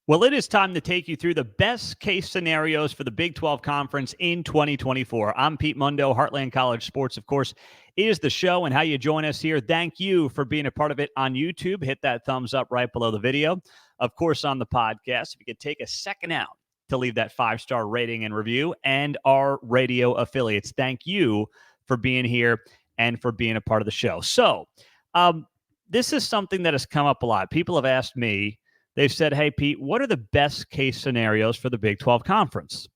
Well, it is time to take you through the best case scenarios for the Big 12 Conference in 2024. I'm Pete Mundo, Heartland College Sports, of course, is the show and how you join us here. Thank you for being a part of it on YouTube. Hit that thumbs up right below the video. Of course, on the podcast, if you could take a second out to leave that 5-star rating and review, and our radio affiliates. Thank you for being here and for being a part of the show. So, this is something that has come up a lot. People have asked me, they've said, hey, Pete, what are the best case scenarios for the Big 12 Conference?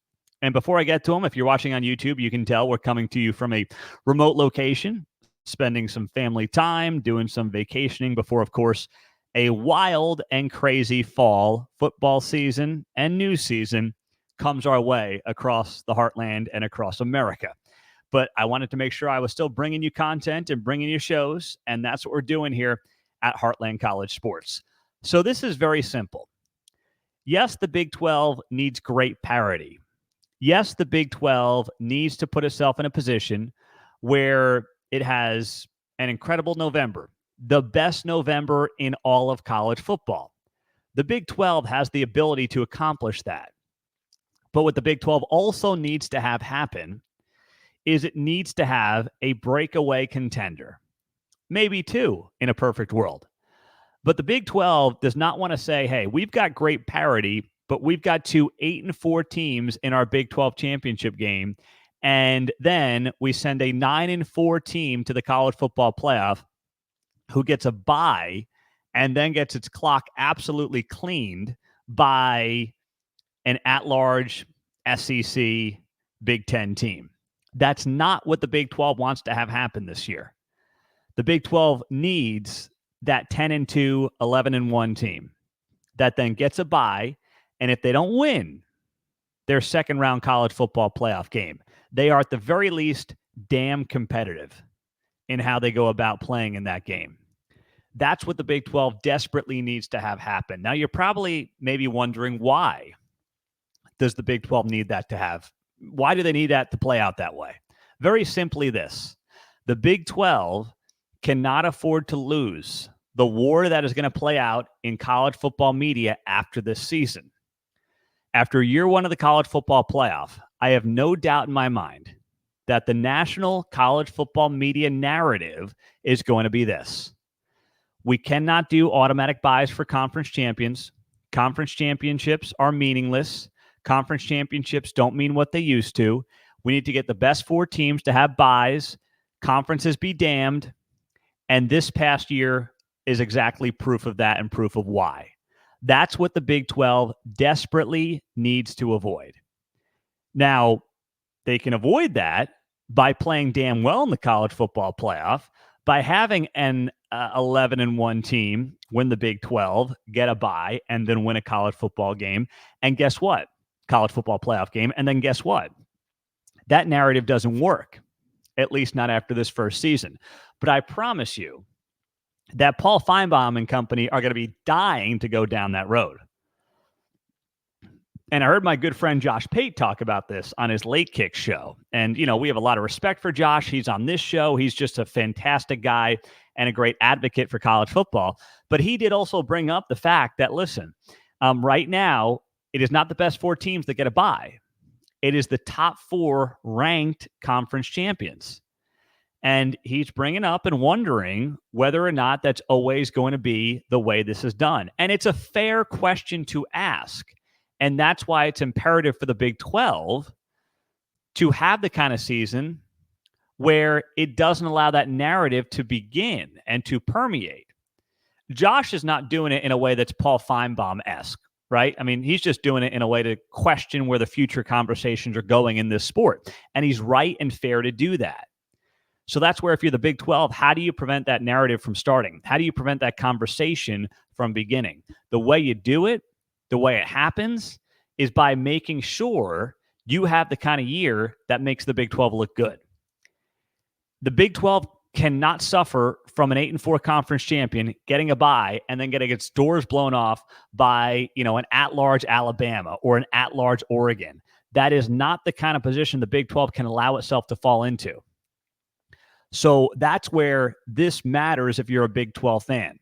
And before I get to them, if you're watching on YouTube, you can tell we're coming to you from a remote location, spending some family time, doing some vacationing before, of course, a wild and crazy fall football season and news season comes our way across the Heartland and across America. But I wanted to make sure I was still bringing you content and bringing you shows, and that's what we're doing here at Heartland College Sports. So this is very simple. Yes, the Big 12 needs great parity. Yes, the Big 12 needs to put itself in a position where it has an incredible November, the best November in all of college football. The Big 12 has the ability to accomplish that. But what the Big 12 also needs to have happen is it needs to have a breakaway contender, maybe two in a perfect world. But the Big 12 does not want to say, hey, we've got great parity, but we've got 2 8-4 teams in our Big 12 championship game. And then we send a 9-4 team to the college football playoff who gets a bye and then gets its clock absolutely cleaned by an at-large SEC Big 10 team. That's not what the Big 12 wants to have happen this year. The Big 12 needs that 10-2, 11-1 team that then gets a bye, and if they don't win their second-round college football playoff game, they are at the very least damn competitive in how they go about playing in that game. That's what the Big 12 desperately needs to have happen. Now, you're probably maybe wondering, why does the Big 12 need that to have? Why do they need that to play out that way? Very simply this. The Big 12 cannot afford to lose the war that is going to play out in college football media after this season. After year one of the college football playoff, I have no doubt in my mind that the national college football media narrative is going to be this. We cannot do automatic buys for conference champions. Conference championships are meaningless. Conference championships don't mean what they used to. We need to get the best 4 teams to have buys. Conferences be damned. And this past year is exactly proof of that and proof of why. That's what the Big 12 desperately needs to avoid. Now, they can avoid that by playing damn well in the college football playoff, by having an 11-1 team win the Big 12, get a bye, and then win a college football game. And guess what? College football playoff game. And then guess what? That narrative doesn't work, at least not after this first season. But I promise you that Paul Feinbaum and company are going to be dying to go down that road. And I heard my good friend Josh Pate talk about this on his Late Kick show. And, you know, we have a lot of respect for Josh. He's on this show. He's just a fantastic guy and a great advocate for college football. But he did also bring up the fact that, listen, right now, it is not the best 4 teams that get a bye. It is the top 4 ranked conference champions. And he's bringing up and wondering whether or not that's always going to be the way this is done. And it's a fair question to ask. And that's why it's imperative for the Big 12 to have the kind of season where it doesn't allow that narrative to begin and to permeate. Josh is not doing it in a way that's Paul Feinbaum-esque, right? I mean, he's just doing it in a way to question where the future conversations are going in this sport. And he's right and fair to do that. So that's where, if you're the Big 12, how do you prevent that narrative from starting? How do you prevent that conversation from beginning? The way you do it, the way it happens, is by making sure you have the kind of year that makes the Big 12 look good. The Big 12 cannot suffer from an 8-4 conference champion getting a bye and then getting its doors blown off by, you know, an at-large Alabama or an at-large Oregon. That is not the kind of position the Big 12 can allow itself to fall into. So that's where this matters if you're a Big 12 fan.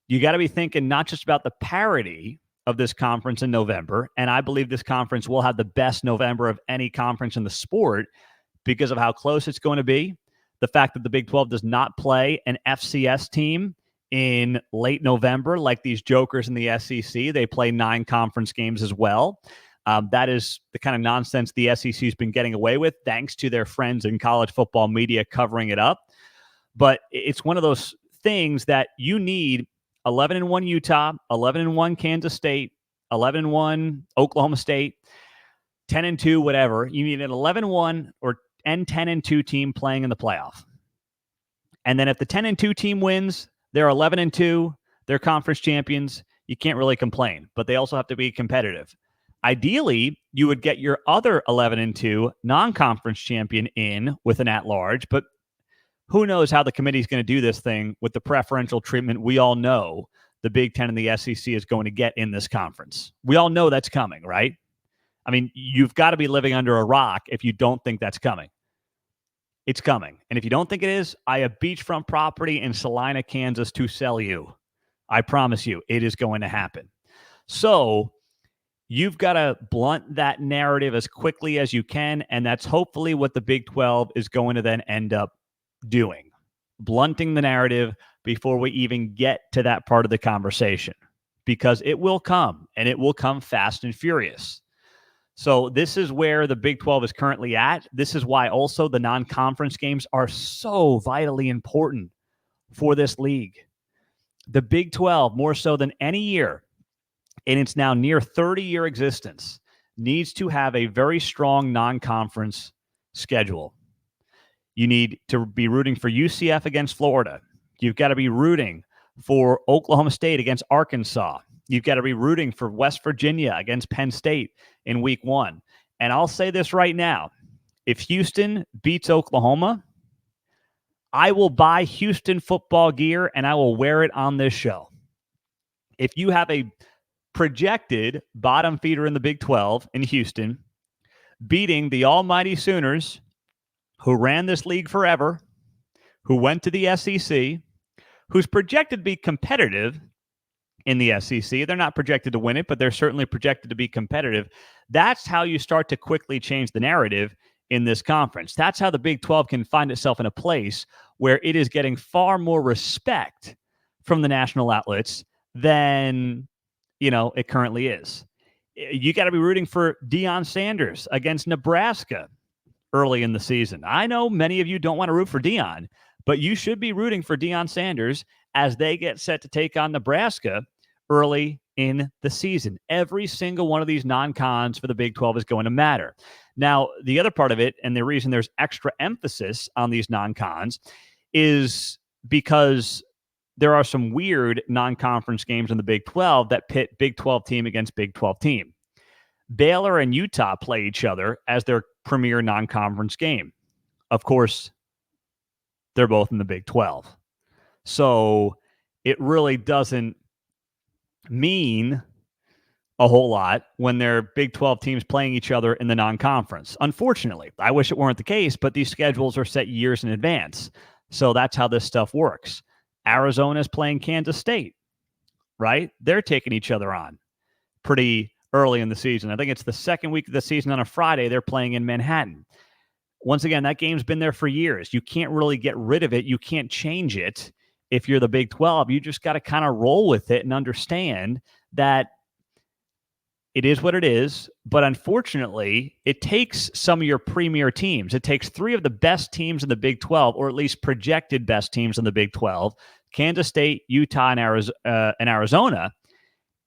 You got to be thinking not just about the parity of this conference in November, and I believe this conference will have the best November of any conference in the sport because of how close it's going to be. The fact that the Big 12 does not play an FCS team in late November like these jokers in the SEC. They play 9 conference games as well. That is the kind of nonsense the SEC has been getting away with, thanks to their friends in college football media covering it up. But it's one of those things that you need 11-1 Utah, 11-1 Kansas State, 11-1 Oklahoma State, 10-2, whatever. You need an 11-1 or 10-2 team playing in the playoff. And then if the 10-2 team wins, they're 11-2, they're conference champions. You can't really complain, but they also have to be competitive. Ideally, you would get your other 11-2 non-conference champion in with an at-large, but who knows how the committee is going to do this thing with the preferential treatment we all know the Big Ten and the SEC is going to get in this conference. We all know that's coming, right? I mean, you've got to be living under a rock if you don't think that's coming. It's coming. And if you don't think it is, I have beachfront property in Salina, Kansas to sell you. I promise you, it is going to happen. So you've got to blunt that narrative as quickly as you can, and that's hopefully what the Big 12 is going to then end up doing. Blunting the narrative before we even get to that part of the conversation, because it will come, and it will come fast and furious. So this is where the Big 12 is currently at. This is why also the non-conference games are so vitally important for this league. The Big 12, more so than any year in its now near 30-year existence, needs to have a very strong non-conference schedule. You need to be rooting for UCF against Florida. You've got to be rooting for Oklahoma State against Arkansas. You've got to be rooting for West Virginia against Penn State in week 1. And I'll say this right now. If Houston beats Oklahoma, I will buy Houston football gear and I will wear it on this show. If you have a projected bottom feeder in the Big 12 in Houston, beating the almighty Sooners, who ran this league forever, who went to the SEC, who's projected to be competitive in the SEC. They're not projected to win it, but they're certainly projected to be competitive. That's how you start to quickly change the narrative in this conference. That's how the Big 12 can find itself in a place where it is getting far more respect from the national outlets than, it currently is. You got to be rooting for Deion Sanders against Nebraska early in the season. I know many of you don't want to root for Deion, but you should be rooting for Deion Sanders as they get set to take on Nebraska early in the season. Every single one of these non-cons for the Big 12 is going to matter. Now, the other part of it, and the reason there's extra emphasis on these non-cons, is because there are some weird non-conference games in the Big 12 that pit Big 12 team against Big 12 team. Baylor and Utah play each other as their premier non-conference game. Of course, they're both in the Big 12. So it really doesn't mean a whole lot when they're Big 12 teams playing each other in the non-conference. Unfortunately, I wish it weren't the case, but these schedules are set years in advance. So that's how this stuff works. Arizona's playing Kansas State, right? They're taking each other on pretty early in the season. I think it's the second week of the season on a Friday. They're playing in Manhattan. Once again, that game's been there for years. You can't really get rid of it. You can't change it if you're the Big 12. You just got to kind of roll with it and understand that it is what it is. But unfortunately, it takes some of your premier teams. It takes 3 of the best teams in the Big 12, or at least projected best teams in the Big 12, Kansas State, Utah, and Arizona,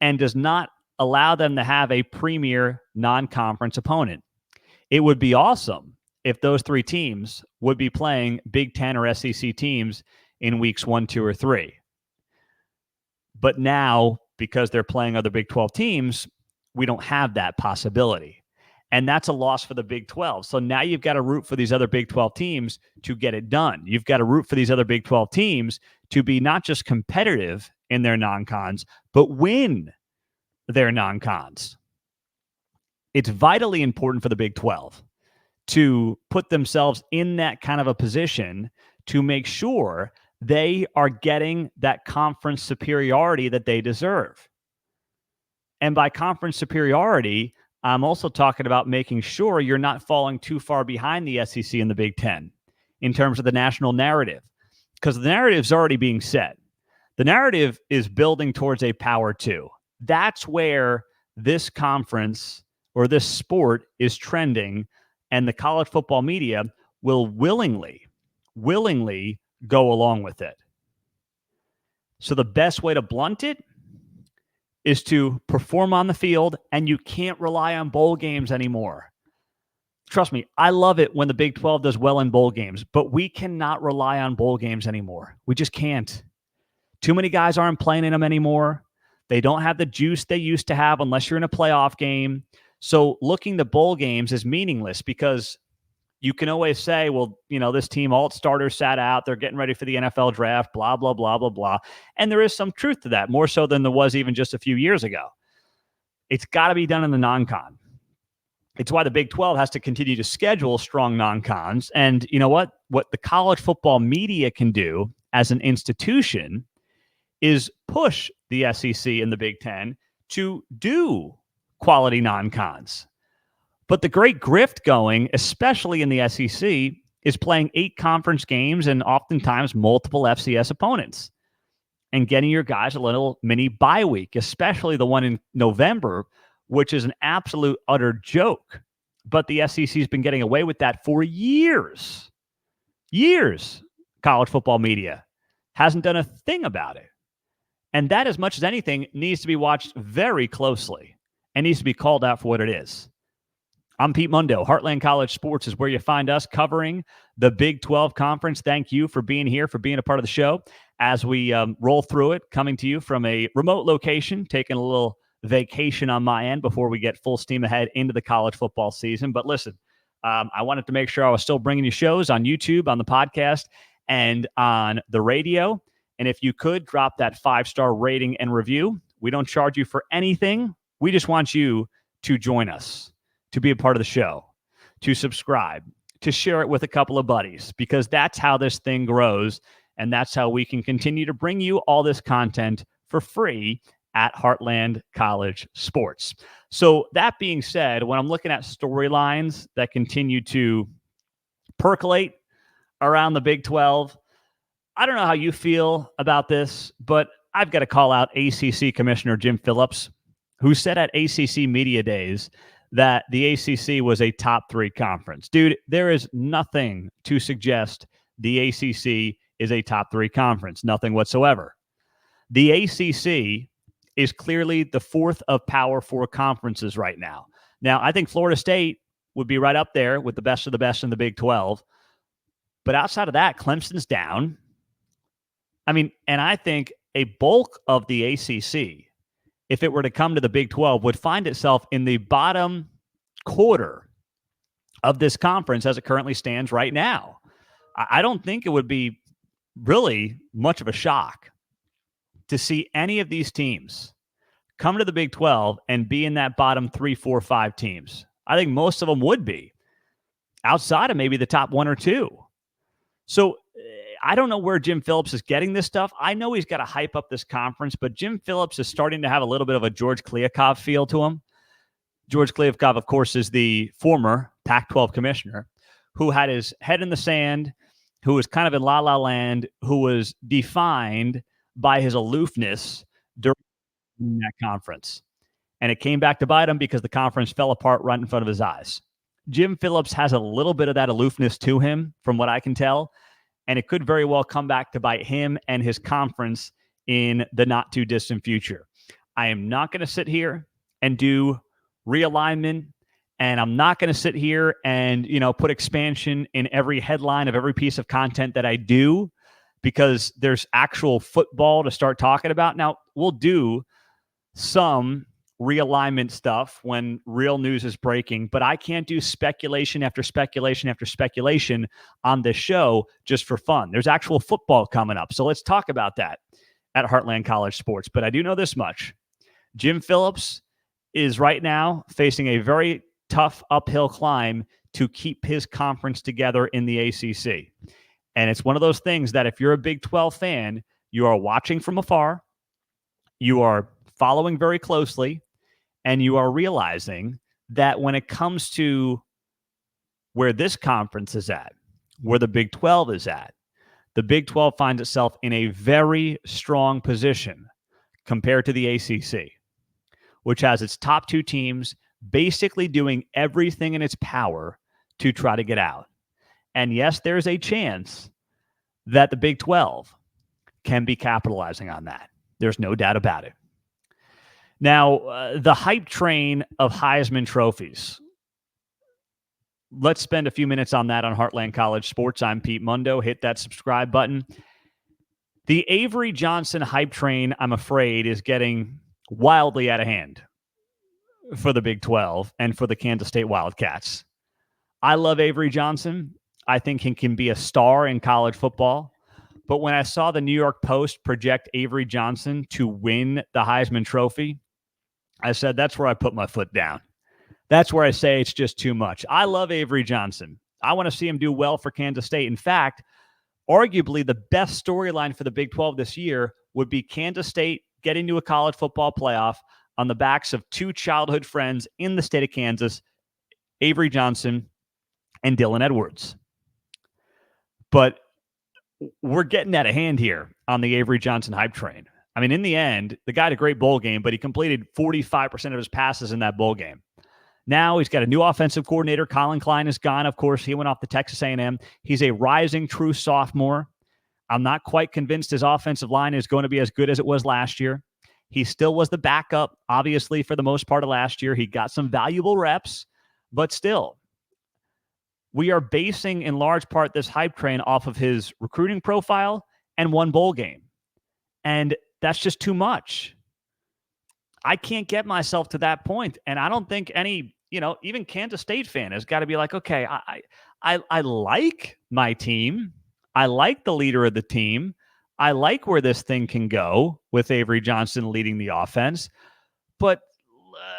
and does not allow them to have a premier non-conference opponent. It would be awesome if those 3 teams would be playing Big 10 or SEC teams in weeks 1, 2, or 3. But now, because they're playing other Big 12 teams, we don't have that possibility. And that's a loss for the Big 12. So now you've got to root for these other Big 12 teams to get it done. You've got to root for these other Big 12 teams to be not just competitive in their non-cons, but win their non-cons. It's vitally important for the Big 12 to put themselves in that kind of a position to make sure they are getting that conference superiority that they deserve. And by conference superiority, I'm also talking about making sure you're not falling too far behind the SEC and the Big Ten in terms of the national narrative, because the narrative's already being set. The narrative is building towards a power two. That's where this conference or this sport is trending, and the college football media will willingly go along with it. So the best way to blunt it is to perform on the field, and you can't rely on bowl games anymore. Trust me, I love it when the Big 12 does well in bowl games, but we cannot rely on bowl games anymore. We just can't. Too many guys aren't playing in them anymore. They don't have the juice they used to have unless you're in a playoff game. So looking to bowl games is meaningless, because you can always say, well, this team, all its starters sat out. They're getting ready for the NFL draft, blah, blah, blah, blah, blah. And there is some truth to that, more so than there was even just a few years ago. It's got to be done in the non-con. It's why the Big 12 has to continue to schedule strong non-cons. And you know what? What the college football media can do as an institution is push the SEC and the Big Ten to do quality non-cons. But the great grift going, especially in the SEC, is playing 8 conference games and oftentimes multiple FCS opponents and getting your guys a little mini bye week, especially the one in November, which is an absolute utter joke. But the SEC has been getting away with that for years. Years. College football media hasn't done a thing about it. And that, as much as anything, needs to be watched very closely and needs to be called out for what it is. I'm Pete Mundo. Heartland College Sports is where you find us covering the Big 12 Conference. Thank you for being here, for being a part of the show as we roll through it, coming to you from a remote location, taking a little vacation on my end before we get full steam ahead into the college football season. But listen, I wanted to make sure I was still bringing you shows on YouTube, on the podcast, and on the radio. And if you could drop that 5-star rating and review. We don't charge you for anything. We just want you to join us, to be a part of the show, to subscribe, to share it with a couple of buddies, because that's how this thing grows. And that's how we can continue to bring you all this content for free at Heartland College Sports. So that being said, when I'm looking at storylines that continue to percolate around the Big 12, I don't know how you feel about this, but I've got to call out ACC Commissioner Jim Phillips, who said at ACC Media Days that the ACC was a top 3 conference. Dude, there is nothing to suggest the ACC is a top 3 conference. Nothing whatsoever. The ACC is clearly the 4th of Power 4 conferences right now. Now, I think Florida State would be right up there with the best of the best in the Big 12. But outside of that, Clemson's down. And I think a bulk of the ACC, if it were to come to the Big 12, would find itself in the bottom quarter of this conference as it currently stands right now. I don't think it would be really much of a shock to see any of these teams come to the Big 12 and be in that bottom 3, 4, 5 teams. I think most of them would be, outside of maybe the top 1 or 2. So I don't know where Jim Phillips is getting this stuff. I know he's got to hype up this conference, but Jim Phillips is starting to have a little bit of a George Kliavkoff feel to him. George Kliavkoff, of course, is the former Pac-12 commissioner who had his head in the sand, who was kind of in la-la land, who was defined by his aloofness during that conference. And it came back to bite him because the conference fell apart right in front of his eyes. Jim Phillips has a little bit of that aloofness to him, from what I can tell. And it could very well come back to bite him and his conference in the not too distant future. I am not going to sit here and do realignment, and I'm not going to sit here and, put expansion in every headline of every piece of content that I do, because there's actual football to start talking about. Now, we'll do some realignment stuff when real news is breaking, but I can't do speculation after speculation after speculation on this show just for fun. There's actual football coming up. So let's talk about that at Heartland College Sports. But I do know this much. Jim Phillips is right now facing a very tough uphill climb to keep his conference together in the ACC. And it's one of those things that if you're a Big 12 fan, you are watching from afar, you are following very closely, And you are realizing that when it comes to where this conference is at, where the Big 12 is at, the Big 12 finds itself in a very strong position compared to the ACC, which has its top two teams basically doing everything in its power to try to get out. And yes, there's a chance that the Big 12 can be capitalizing on that. There's no doubt about it. Now, the hype train of Heisman trophies. Let's spend a few minutes on that on Heartland College Sports. I'm Pete Mundo. Hit that subscribe button. The Avery Johnson hype train, I'm afraid, is getting wildly out of hand for the Big 12 and for the Kansas State Wildcats. I love Avery Johnson. I think he can be a star in college football. But when I saw the New York Post project Avery Johnson to win the Heisman Trophy, I said, that's where I put my foot down. That's where I say it's just too much. I love Avery Johnson. I want to see him do well for Kansas State. In fact, arguably the best storyline for the Big 12 this year would be Kansas State getting to a college football playoff on the backs of two childhood friends in the state of Kansas, Avery Johnson and Dylan Edwards. But we're getting out of hand here on the Avery Johnson hype train. I mean, in the end, the guy had a great bowl game, but he completed 45% of his passes in that bowl game. Now he's got a new offensive coordinator. Colin Klein is gone. Of course, he went off to Texas A&M. He's a rising true sophomore. I'm not quite convinced his offensive line is going to be as good as it was last year. He still was the backup, obviously, for the most part of last year. He got some valuable reps, but still, we are basing in large part this hype train off of his recruiting profile and one bowl game. And that's just too much. I can't get myself to that point. And I don't think any, even Kansas State fan has got to be like, okay, I like my team. I like the leader of the team. I like where this thing can go with Avery Johnson leading the offense. But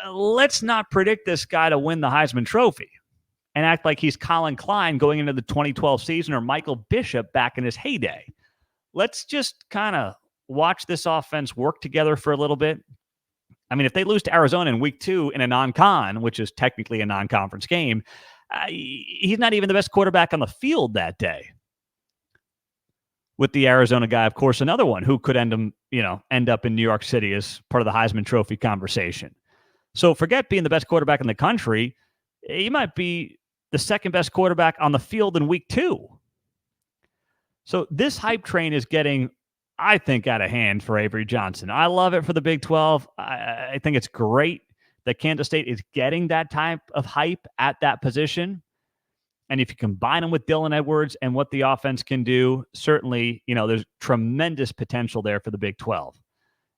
let's not predict this guy to win the Heisman Trophy and act like he's Colin Klein going into the 2012 season or Michael Bishop back in his heyday. Let's just kind of watch this offense work together for a little bit. I mean, if they lose to Arizona in week 2 in a non-con, which is technically a non-conference game, he's not even the best quarterback on the field that day. With the Arizona guy, of course, another one who could end up in New York City as part of the Heisman Trophy conversation. So forget being the best quarterback in the country. He might be the second best quarterback on the field in week 2. So this hype train is getting, I think, out of hand for Avery Johnson. I love it for the Big 12. I think it's great that Kansas State is getting that type of hype at that position. And if you combine them with Dylan Edwards and what the offense can do, certainly, there's tremendous potential there for the Big 12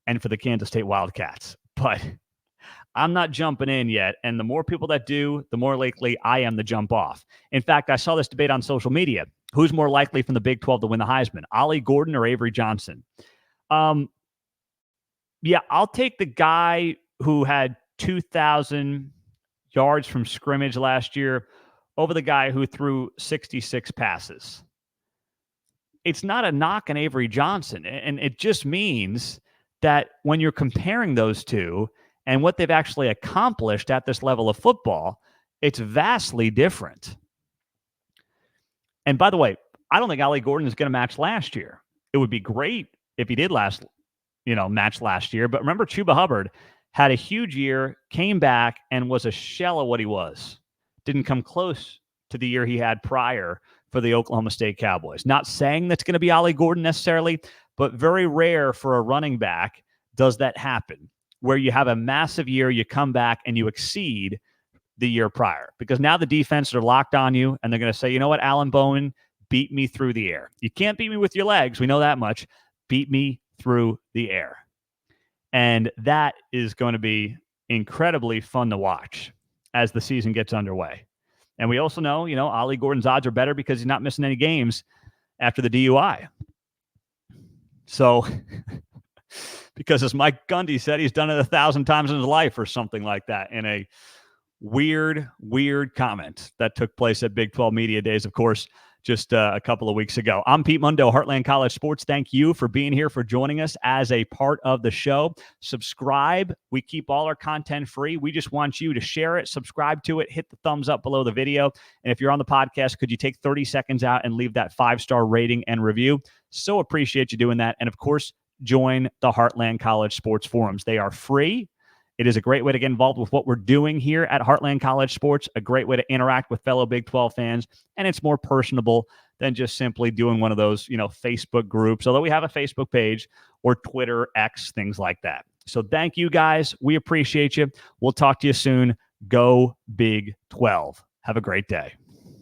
and for the Kansas State Wildcats. But I'm not jumping in yet. And the more people that do, the more likely I am to jump off. In fact, I saw this debate on social media. Who's more likely from the Big 12 to win the Heisman, Ollie Gordon or Avery Johnson? I'll take the guy who had 2,000 yards from scrimmage last year over the guy who threw 66 passes. It's not a knock on Avery Johnson, and it just means that when you're comparing those two and what they've actually accomplished at this level of football, it's vastly different. And by the way, I don't think Ollie Gordon is going to match last year. It would be great if he did match last year. But remember, Chuba Hubbard had a huge year, came back, and was a shell of what he was. Didn't come close to the year he had prior for the Oklahoma State Cowboys. Not saying that's going to be Ollie Gordon necessarily, but very rare for a running back does that happen, where you have a massive year, you come back, and you exceed the year prior. Because now the defenses are locked on you, and they're going to say, you know what, Alan Bowen, beat me through the air. You can't beat me with your legs. We know that much. Beat me through the air. And that is going to be incredibly fun to watch as the season gets underway. And we also know, Ollie Gordon's odds are better because he's not missing any games after the DUI. So, because as Mike Gundy said, he's done it 1,000 times in his life or something like that in a, weird comment that took place at Big 12 Media Days. Of course, just a couple of weeks ago. I'm Pete Mundo, Heartland College Sports. Thank you for being here, for joining us as a part of the show. Subscribe. We keep all our content free. We just want you to share it, subscribe to it, hit the thumbs up below the video. And if you're on the podcast, could you take 30 seconds out and leave that 5-star rating and review? So appreciate you doing that. And of course, join the Heartland College Sports Forums. They are free. It is a great way to get involved with what we're doing here at Heartland College Sports, a great way to interact with fellow Big 12 fans, and it's more personable than just simply doing one of those, Facebook groups, although we have a Facebook page, or Twitter, X, things like that. So thank you, guys. We appreciate you. We'll talk to you soon. Go Big 12. Have a great day.